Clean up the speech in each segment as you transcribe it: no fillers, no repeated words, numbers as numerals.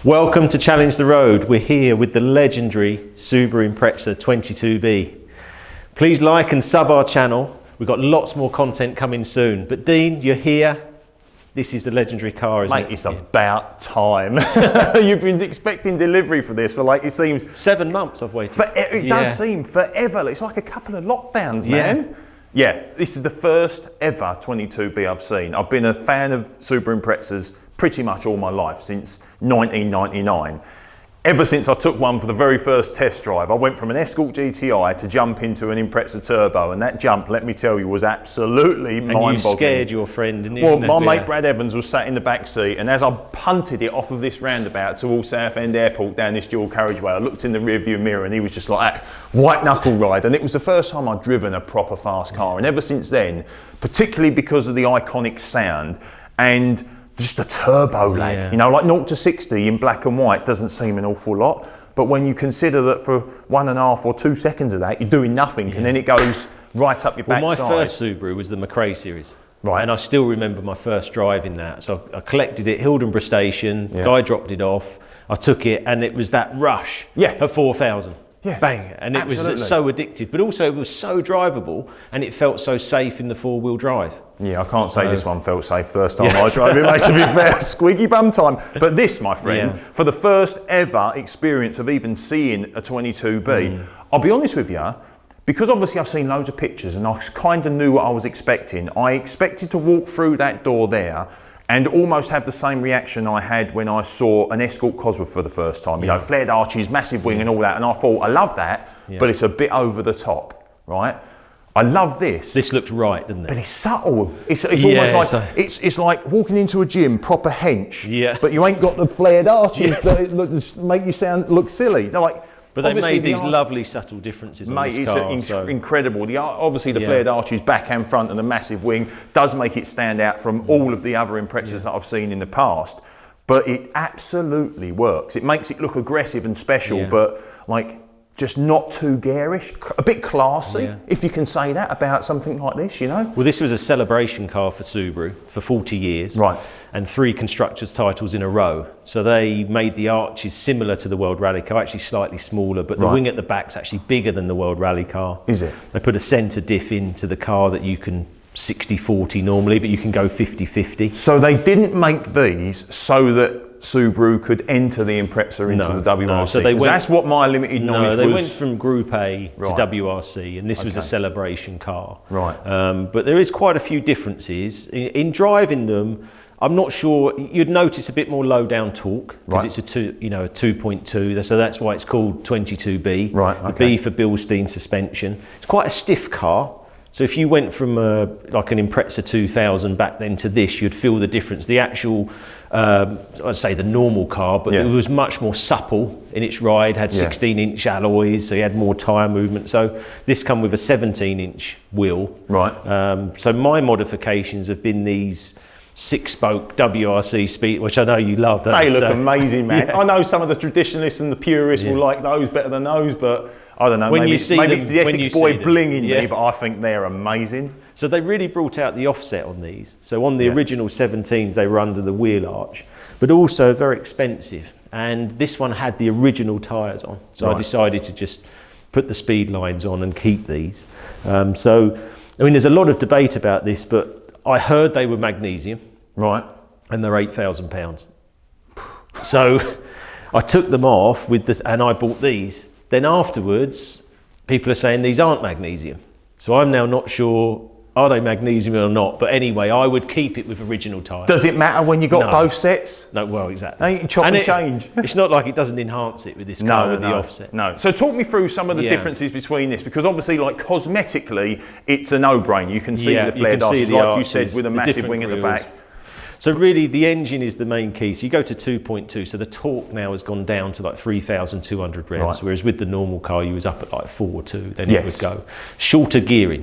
Welcome to Challenge the Road. We're here with the legendary Subaru Impreza 22B. Please like and sub our channel. We've got lots more content coming soon. But Dean, you're here. This is the legendary car, isn't it? Mate, it's about time. You've been expecting delivery for this for like, it seems... 7 months I've waited. It does seem forever. It's like a couple of lockdowns, man. Yeah, this is the first ever 22B I've seen. I've been a fan of Subaru Imprezas pretty much all my life, since 1999. Ever since I took one for the very first test drive, I went from an Escort GTI to jump into an Impreza Turbo, and that jump, let me tell you, was absolutely mind-boggling. And you scared your friend, didn't you? Well, my mate Brad Evans was sat in the back seat, and as I punted it off of this roundabout towards Southend Airport down this dual carriageway, I looked in the rearview mirror and he was just like that white knuckle ride, and it was the first time I'd driven a proper fast car, and ever since then, particularly because of the iconic sound and just the turbo lag, you know, like 0 to 60 in black and white doesn't seem an awful lot, but when you consider that for 1.5 or 2 seconds of that, you're doing nothing, and then it goes right up your backside. Well, my first Subaru was the McRae series. Right. And I still remember my first drive in that. So I collected it, Hildenborough Station, guy dropped it off, I took it, and it was that rush at 4,000. Yeah. Bang. And it was so addictive, but also it was so drivable, and it felt so safe in the 4-wheel drive. Yeah, I can't say this one felt safe first time I drove it, mate, to be fair. Squeaky bum time. But this, my friend, for the first ever experience of even seeing a 22B, I'll be honest with you, because obviously I've seen loads of pictures and I kind of knew what I was expecting. I expected to walk through that door there and almost have the same reaction I had when I saw an Escort Cosworth for the first time. You know, flared arches, massive wing and all that. And I thought, I love that, but it's a bit over the top, right? I love this. This looks right, doesn't it? But it's subtle. It's almost like, it's like walking into a gym, proper hench, but you ain't got the flared arches that make you look silly. They're like, but they made these lovely subtle differences on this car. It's incredible. Obviously the flared arches back and front and the massive wing does make it stand out from all of the other Imprezas that I've seen in the past. But it absolutely works. It makes it look aggressive and special, but like just not too garish, a bit classy, if you can say that about something like this, you know? Well, this was a celebration car for Subaru for 40 years. Right. And 3 constructors' titles in a row. So they made the arches similar to the World Rally car, actually slightly smaller, but the wing at the back's actually bigger than the World Rally car. Is it? They put a centre diff into the car that you can 60-40 normally, but you can go 50-50. So they didn't make these so that Subaru could enter the Impreza into the WRC. No. So that's what my limited knowledge was. No, they went from Group A to WRC, and this was a celebration car. Right. But there is quite a few differences. In driving them, I'm not sure, you'd notice a bit more low down torque, because it's a 2.2, so that's why it's called 22B. Right, The B for Bilstein suspension. It's quite a stiff car. So if you went from like an Impreza 2000 back then to this, you'd feel the difference. The actual, I'd say the normal car, but it was much more supple in its ride, had 16-inch alloys, so you had more tyre movement. So this come with a 17-inch wheel. Right. So my modifications have been these 6-spoke WRC speed, which I know you love. They look amazing, man. I know some of the traditionalists and the purists will like those better than those, but I don't know, maybe it's the Essex boy bling in me, but I think they're amazing. So they really brought out the offset on these. So on the original 17s, they were under the wheel arch, but also very expensive. And this one had the original tyres on. So I decided to just put the speed lines on and keep these. So, I mean, there's a lot of debate about this, but I heard they were magnesium. Right. And they're £8,000. So I took them off and I bought these. Then afterwards, people are saying these aren't magnesium. So I'm now not sure, are they magnesium or not? But anyway, I would keep it with original tyres. Does it matter when you got both sets? No, well, exactly. Ain't you chop and change? It's not like it doesn't enhance it with this car with the offset. No. So talk me through some of the differences between this, because obviously, like cosmetically, it's a no-brainer. You can see the flared arches, like you said, with a massive wing at the back. So really the engine is the main key. So you go to 2.2, so the torque now has gone down to like 3,200 revs, whereas with the normal car you was up at like 4.2, then it would go. Shorter gearing,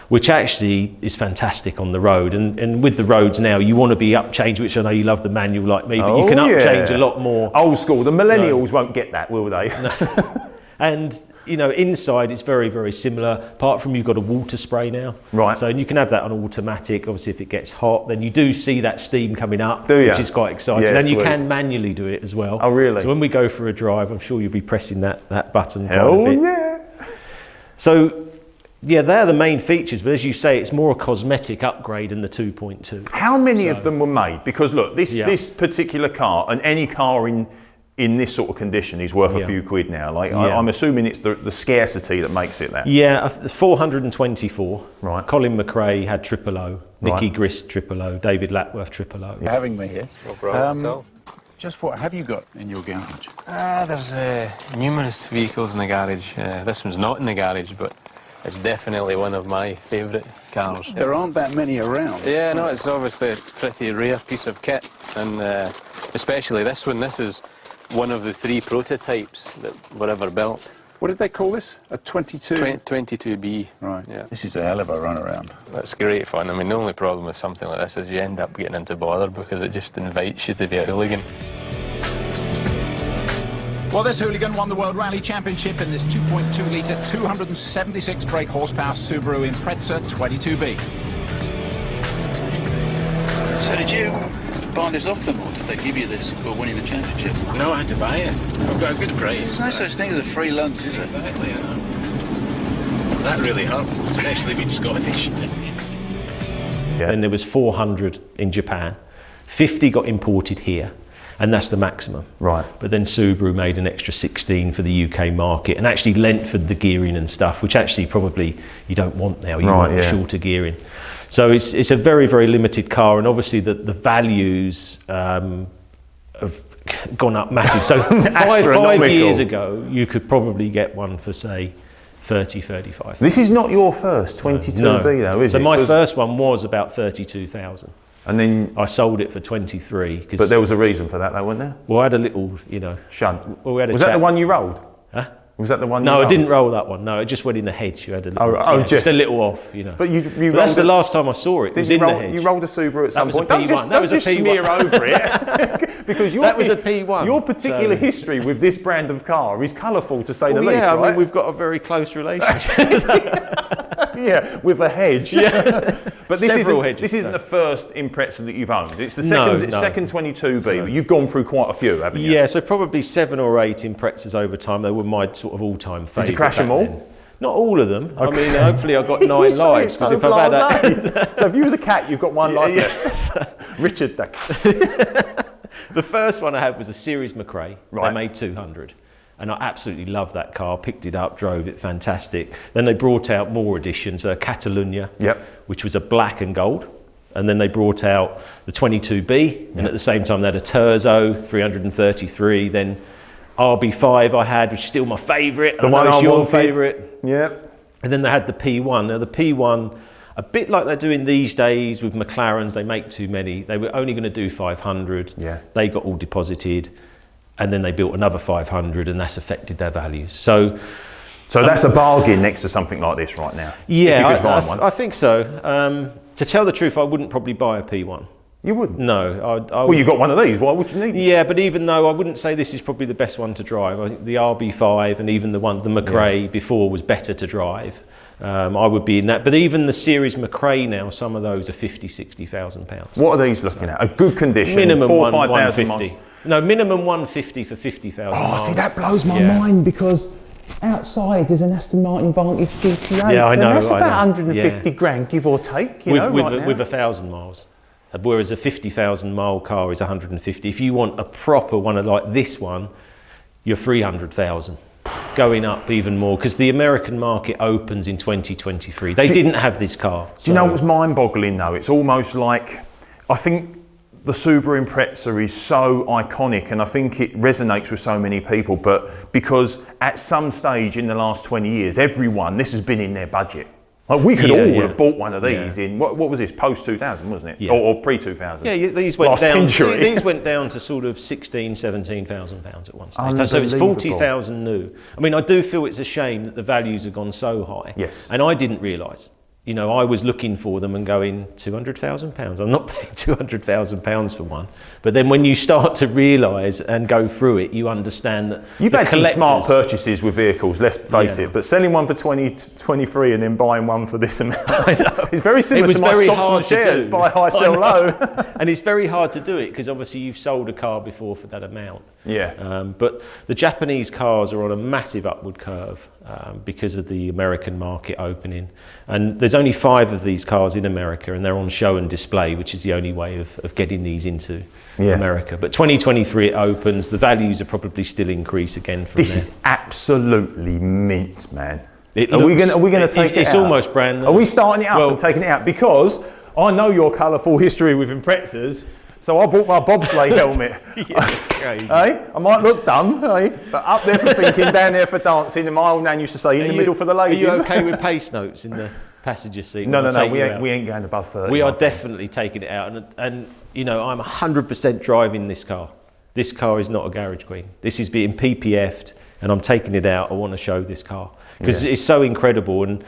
which actually is fantastic on the road. And with the roads now, you want to be up change, which I know you love the manual like me, but you can up change a lot more. Old school, the millennials won't get that, will they? And you know, inside it's very, very similar, apart from you've got a water spray now. Right. So you can have that on automatic. Obviously, if it gets hot, then you do see that steam coming up, Do ya? which is quite exciting. Yeah, and you sweet. can manually do it as well. Oh, really? So when we go for a drive, I'm sure you'll be pressing that button quite a Hell bit. yeah. So, yeah, they're the main features, but as you say, it's more a cosmetic upgrade than the 2.2. How many of them were made? Because look, this particular car, and any car in this sort of condition is worth a few quid now. Like I'm assuming it's the scarcity that makes it that. Yeah, 424. Right. Colin McRae had 000, Nicky Grist 000, David Lapworth 000. For having me here. No problem at all. Just what have you got in your garage? There's numerous vehicles in the garage. This one's not in the garage, but it's definitely one of my favourite cars. There aren't that many around. Yeah, no, it's obviously a pretty rare piece of kit, and especially this one. This is one of the 3 prototypes that were ever built. What did they call this? A 22? 22B. Right. Yeah. This is a hell of a run around. That's great fun. I mean, the only problem with something like this is you end up getting into bother because it just invites you to be a hooligan. Well, this hooligan won the World Rally Championship in this 2.2-litre, 276 brake horsepower Subaru Impreza 22B. So did you buy this off them, or did they give you this for winning the championship? No, I had to buy it. I've got a good price. There's no such thing as a free lunch, is there? Exactly, I know. That really hurt, especially being Scottish. Then there was 400 in Japan, 50 got imported here, and that's the maximum. Right. But then Subaru made an extra 16 for the UK market and actually lengthened the gearing and stuff, which actually probably you don't want now. You want the shorter gearing. So it's a very, very limited car, and obviously the values have gone up massive. So 5 years ago, you could probably get one for, say, 30, 35. This is not your first 22B though, is it? So my first one was about 32,000. And then I sold it for 23. But there was a reason for that though, wasn't there? Well, I had a little, you know. Shunt. Well, we had a was that chat. the one you rolled? Huh? Was that the one? No, you I rolled? didn't roll that one. No, it just went in the hedge. You had a little, just a little off, you know. But you But rolled that's the last time I saw it. It was in the hedge. You rolled a Subaru at some was a point. Don't P1. just, That was a don't just P1. smear over it. Because That was a P1. Your particular so- history with this brand of car is colourful, to say the least, yeah, right? I mean, we've got a very close relationship. Yeah, with a hedge. Yeah. But this Several isn't, hedges, this isn't though. the first Impreza that you've owned. It's the No, second 22B, but you've gone through quite a few, haven't you? Yeah, so probably 7 or 8 Imprezas over time. They were my sort of all-time favourite. Did you crash them back all? then. Not all of them. I mean, hopefully I got 9 You say lives, it's because so if I've had blasé. So if you was a cat, you've got 1 life left. Richard the cat. The first one I had was a Series McRae. Right. They made 200. And I absolutely loved that car, picked it up, drove it, fantastic. Then they brought out more editions, Catalunya, which was a black and gold. And then they brought out the 22B, and at the same time they had a Terzo 333, then RB5 I had, which is still my favourite. The one I your wanted. favourite. Yeah. And then they had the P1. Now the P1, a bit like they're doing these days with McLarens, they make too many. They were only going to do 500. Yeah. They got all deposited, and then they built another 500, and that's affected their values. So that's a bargain next to something like this right now. yeah, If you could find one. I think so. To tell the truth, I wouldn't probably buy a P1. You wouldn't? No. Well, you got one of these. Why would you need it? Yeah, but even though I wouldn't say this is probably the best one to drive, I think the RB5 and even the McRae before was better to drive. I would be in that. But even the Series McRae now, some of those are 50, 60,000 pounds. What are these looking at? A good condition? Minimum 4,000 or 5,000 150. miles? No, minimum 150 for 50,000 miles. Oh, see, that blows my Yeah. mind, because outside there's an Aston Martin Vantage GT8. Yeah, I know, And that's I about know. 150 grand, give or take, you know, right now. With 1,000 miles. Whereas a 50,000 mile car is 150. If you want a proper one like this one, you're 300,000. Going up even more, because the American market opens in 2023. They didn't have this car. Do you know what's mind-boggling though? It's almost like, I think the Subaru Impreza is so iconic, and I think it resonates with so many people, but because at some stage in the last 20 years, this has been in their budget. Like we could all have bought one of these in, what was this, post-2000, wasn't it? Yeah. Or pre-2000? Yeah, these went Last down. century. These went down to sort of 16, 17,000 pounds at one stage. So it's Unbelievable. 40,000 new. I mean, I do feel it's a shame that the values have gone so high. Yes. And I didn't realise. you know, I was looking for them and going, £200,000. I'm not paying £200,000 for one. But then when you start to realise and go through it, you understand that You've had some smart purchases with vehicles, let's face it, but selling one for 23 and then buying one for this amount, it's very similar to my stocks and shares, buy high, sell low. And it's very hard to do it because obviously you've sold a car before for that amount. Yeah. But the Japanese cars are on a massive upward curve because of the American market opening. And there's only 5 of these cars in America, and they're on show and display, which is the only way of getting these into America. But 2023 it opens, the values are probably still increase again from This there. is absolutely mint, man. It Are we looks- going to take it out? It's almost brand new. Are we starting it up Well- and taking it out? Because I know your colourful history with Imprezas, so I bought my bobsleigh helmet. Hey, I might look dumb, hey, but up there for thinking, down there for dancing, and my old nan used to say, in the middle for the ladies. Are you okay with pace notes in the passenger seat? No, we ain't going above 30. We are my friend. definitely taking it out, and you know, I'm 100% driving this car. This car is not a garage queen. This is being PPF'd, and I'm taking it out. I want to show this car because it's so incredible. And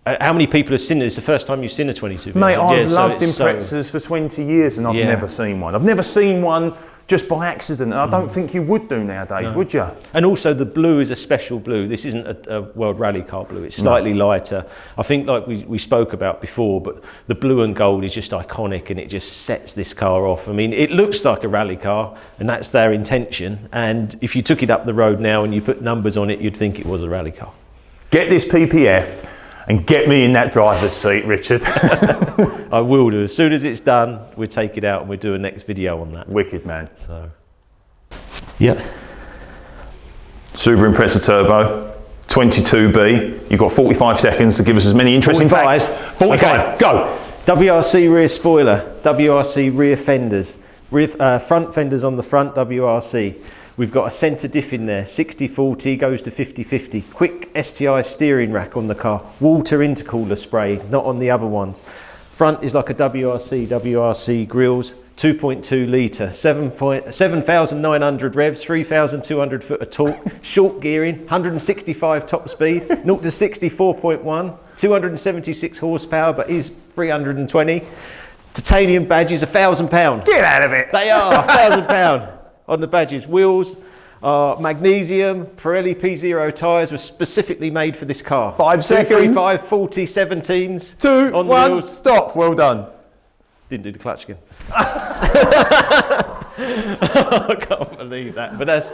how many people have seen it? It's the first time you've seen a 22B. Mate, I've so loved it's Imprezas for 20 years and I've never seen one. I've never seen one just by accident, and I don't think you would do nowadays, would you? And also the blue is a special blue. This isn't a World Rally Car blue. It's slightly lighter. I think like we spoke about before, but the blue and gold is just iconic and it just sets this car off. I mean, it looks like a rally car and that's their intention. And if you took it up the road now and you put numbers on it, you'd think it was a rally car. Get this PPF'd and get me in that driver's seat, Richard. I will do. As soon as it's done, we'll take it out and we'll do a next video on that. Wicked, man. So, yeah. Subaru Impreza Turbo, 22B. You've got 45 seconds to give us as many interesting 45. facts. 45, Okay. go. WRC rear spoiler, WRC rear fenders, front fenders on the front, WRC. We've got a centre diff in there, 60-40 goes to 50-50. Quick STI steering rack on the car. Water intercooler spray, not on the other ones. Front is like a WRC grills, 2.2 litre, 7,900 revs, 3,200 foot of torque, short gearing, 165 top speed, 0 to 64.1, 276 horsepower, but is 320. Titanium badges, £1,000. Get out of it. They are £1,000 on the badges. Wheels are magnesium. Pirelli P0 tyres were specifically made for this car. 5 seconds. 235 40 17s. 2, on 1, the wheels. stop. Well done. Didn't do the clutch again. I can't believe that. But that's